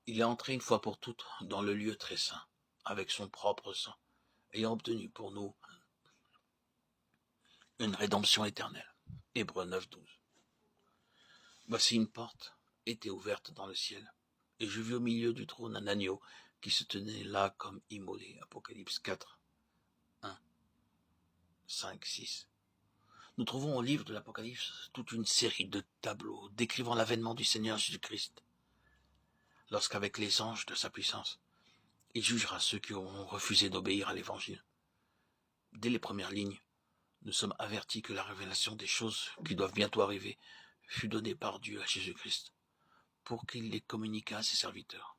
Il est entré une fois pour toutes dans le lieu très saint, avec son propre sang, ayant obtenu pour nous une rédemption éternelle. Hébreux 9:12. Voici une porte était ouverte dans le ciel, et je vis au milieu du trône un agneau qui se tenait là comme immolé. Apocalypse 4, 1, 5, 6. Nous trouvons au livre de l'Apocalypse toute une série de tableaux décrivant l'avènement du Seigneur Jésus-Christ, lorsqu'avec les anges de sa puissance, il jugera ceux qui auront refusé d'obéir à l'Évangile. Dès les premières lignes, nous sommes avertis que la révélation des choses qui doivent bientôt arriver fut donnée par Dieu à Jésus-Christ, pour qu'il les communiquât à ses serviteurs.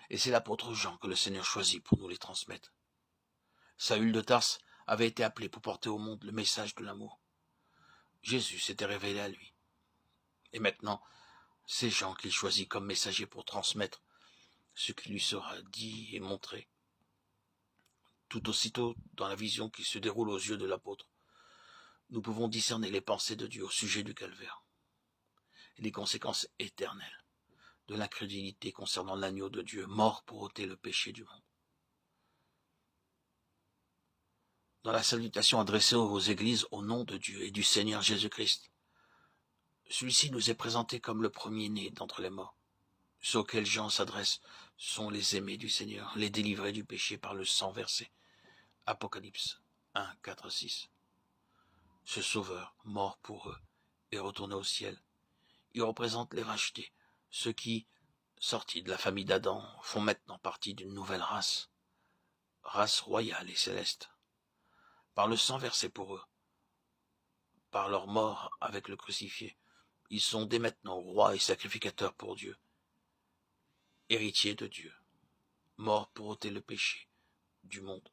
Et c'est l'apôtre Jean que le Seigneur choisit pour nous les transmettre. Saül de Tarse avait été appelé pour porter au monde le message de l'amour. Jésus s'était révélé à lui. Et maintenant, c'est Jean qu'il choisit comme messager pour transmettre ce qui lui sera dit et montré. Tout aussitôt, dans la vision qui se déroule aux yeux de l'apôtre, nous pouvons discerner les pensées de Dieu au sujet du calvaire et les conséquences éternelles de l'incrédulité concernant l'agneau de Dieu, mort pour ôter le péché du monde. Dans la salutation adressée aux églises au nom de Dieu et du Seigneur Jésus-Christ, celui-ci nous est présenté comme le premier-né d'entre les morts. Ceux auxquels Jean s'adresse sont les aimés du Seigneur, les délivrés du péché par le sang versé. Apocalypse 1, 4, 6. Ce Sauveur, mort pour eux, est retourné au ciel. Il représente les rachetés, ceux qui, sortis de la famille d'Adam, font maintenant partie d'une nouvelle race royale et céleste. Par le sang versé pour eux, par leur mort avec le crucifié, ils sont dès maintenant rois et sacrificateurs pour Dieu, héritiers de Dieu, morts pour ôter le péché du monde.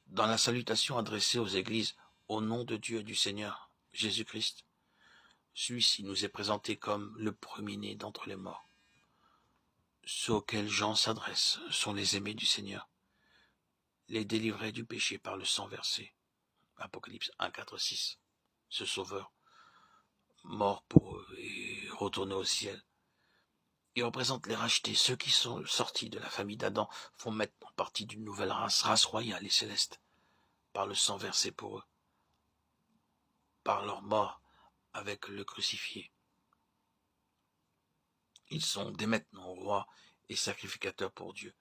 Dans la salutation adressée aux églises au nom de Dieu et du Seigneur Jésus-Christ, celui-ci nous est présenté comme le premier-né d'entre les morts. Ceux auxquels Jean s'adresse sont les aimés du Seigneur, les délivrés du péché par le sang versé. Apocalypse 1, 4, 6. Ce Sauveur, mort pour eux et retourné au ciel. Il représente les rachetés, ceux qui sont sortis de la famille d'Adam font maintenant partie d'une nouvelle race royale et céleste, par le sang versé pour eux, par leur mort avec le crucifié. Ils sont dès maintenant rois et sacrificateurs pour Dieu,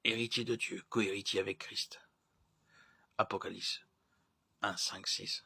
héritiers de Dieu, co-héritiers avec Christ. Apocalypse 1, 5, 6.